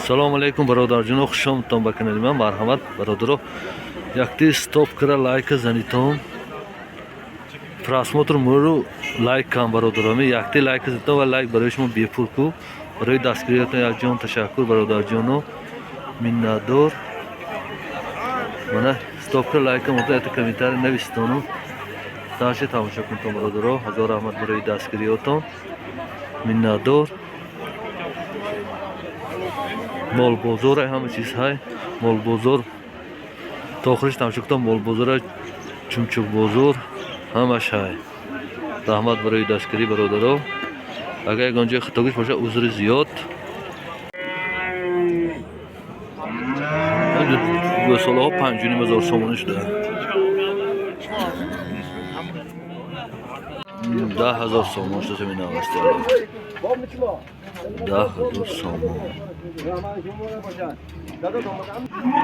Assalomu alaykum birodarjono, xush omaddan ba kanalimga marhamat birodaro. Yakti stop kira like zanitom. Просмотр муру лайк кам бародарами, якти лайк зато ва лайк барои шумо бепул ку. Барои дастгириятон якҷон ташаккур бародарҷоно. Миннатдор. Мана стоп кира лайк кам ото комментарий навистону. Таъше тамошо кунтон бародаро. Ҳазор раҳмат барои дастгириятон. Миннатдор. Мол бозор ҳама чиз ҳай. Мол бозор. То охириш тамошо кунтон мол бозор чумчук бозор. ҳамаш ҳай. Раҳмат барои дастгирӣ бародаро. Агар ягон ҷои хатогиш боша узри зиёд. Гӯсолаҳо 5,500 сомонӣ шуда. 10,000 сомон шуда ча менаваст. 10,000 сомон.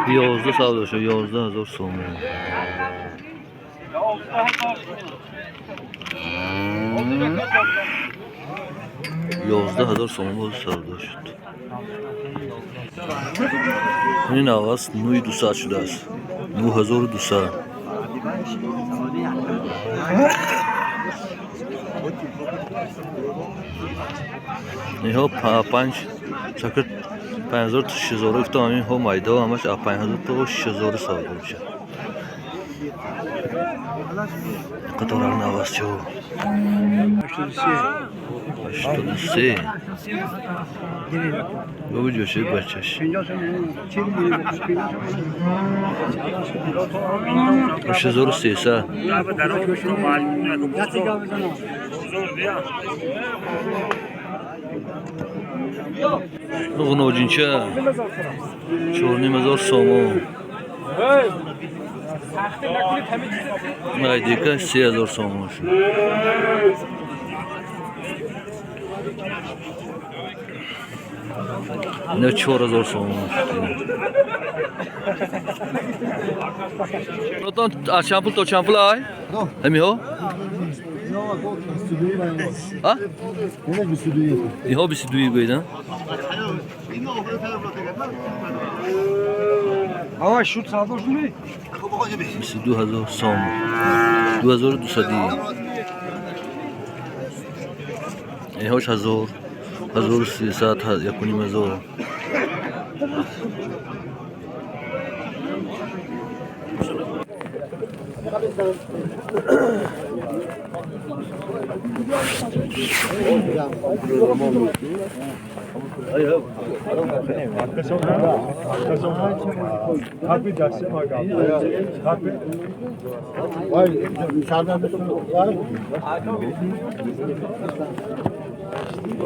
11 савдо шуд, 11,000 сомон. 11,000 сомон боз савдо шуд. Ин аваз 9,200 шудааст. 9,200. Иҳо 5 шакр 5,000 то 6,000 ифто ҳамин ҳо майдо ҳамаш 5,000 то 6,000 савдо мешавад. Qator navas ço. 83. Bu coşu başçaş. 630. Bunu ojincha. Chorni mazor somo. Naydika 3,000 сомон шуд. Ина 4,000 сомон шуд. Ротон аз чампул то чампул ай? Ҳамиҳо? А? Иҳо 22 гӯйдан. Ава шуд савдо шуд. 22,000 сомон. 2,200. Иҳош 1,000, 1,300, 1,500.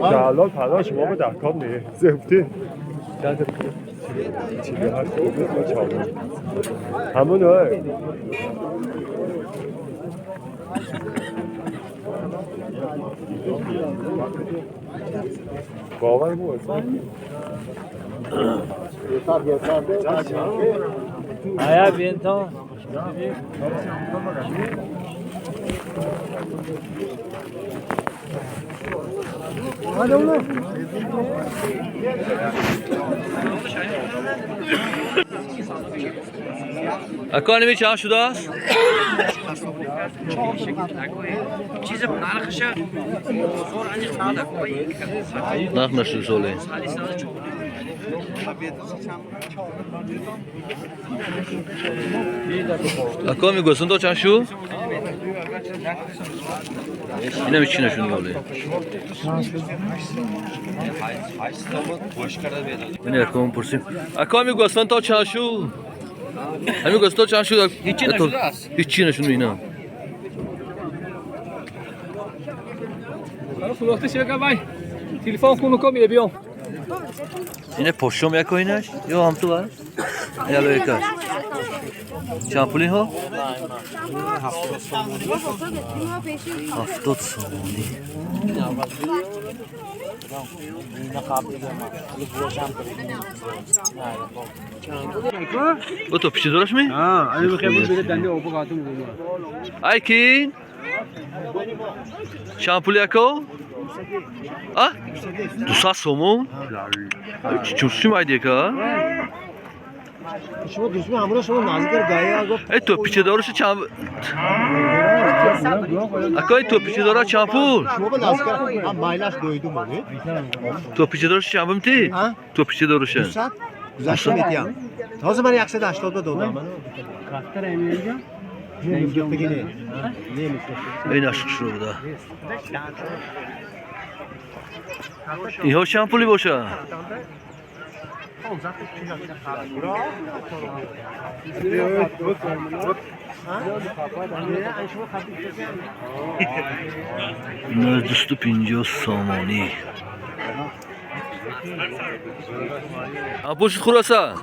الان تلاش ما به دکان نزفتی چیزی هست همون های باور بود Aya viento. Hadi oğlum. Ekonomi çağ şudaaст? چیز نرخشه زور انی خاله Narx nashud sole. Ekonomi go'sun to çağ şu? Ina mi china shuni ole. Meni ekonomi pursim. Ekonomi go'sun to çağ şu? Hami go'sun to çağ şu? Hiç china shuni ina. Fluxta chega vai. Telefon com no comer, bion. Yine poşom yak oynaş. Yo hamtu var. Yalo yakar. Çampulin ho? 70 somoni. O to pişi doraş mı? Ha, ani bakayım böyle dende opa katım. Aykin. Şampul yako? Ah? 200 سومون؟ چوسی مایدی که؟ شما دوستم همراه شما نزدیک گایا گفت ای تو پیچه دارش چند اکای تو پیچه داره چند پول؟ شما به نزدیک هم مایلش دویدو مونی تو پیچه دارش چند بمتی؟ ها؟ تو پیچه دارش 200 گذشته میتیم تازه من 180 دادم نمیگم بگینه این عشق شده اینها چند پولی باشه؟ نه 250 سامانی پوشت خوراسه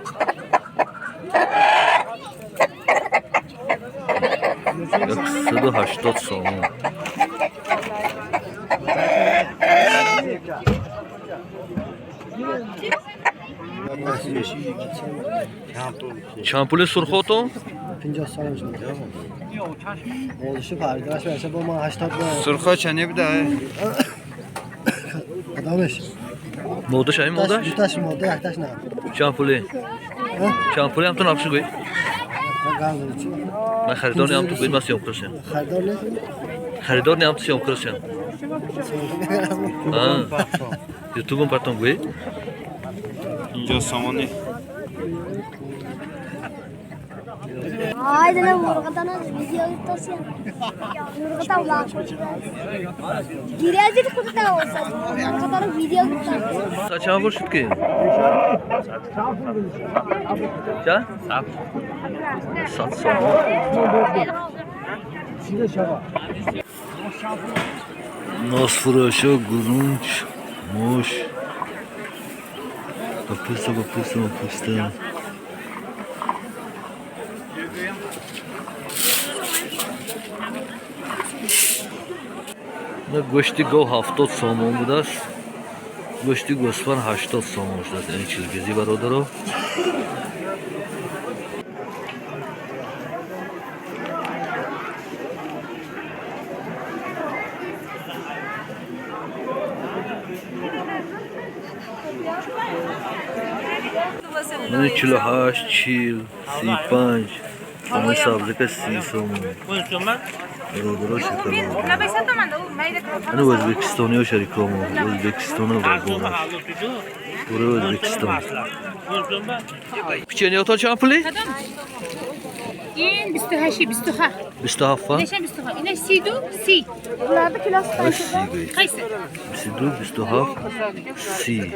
180 سامان چند پول سرخوتو؟ 50 سالش میده موضوعش پرداش باشه با ما 80 سرخه چنی بده کدامش مودش این مودش؟ دوتاش موده یکتاش نه چند پولی؟ چند پولی هم تو نقشه گوی؟ من خریدار نیم تو بید من سیام کرسیم خریدار نه خریدار نیم تو سیام کرسیم یوتیوب هم پرتون گوی؟ اینجا سامانه Ay, dale murgatan video gittasın. Murgatan ulan. Gireceğiz kutuda olsa. Murgatan video gittasın. Sa çan vur şut ki? Çan? Sat soğan. Nos fırışı, gurunç, muş. Kapısta. گوشتی گو 70 سامان بوده است گوشتی گوسفند 80 سامان شده است این چیزگیزی برادرو من 48 40 35 همه سبزه که 30 سامان برادرها شکل انا өзбекистoni و شریکامو өзбекистон و برگونش برای өзбекистон پیچنیاتان چند پولی؟ این 28 27 27 ها؟ نشه 27 اینش 32 30 Bunlarda kilosu kaç? قیسه 22 27 30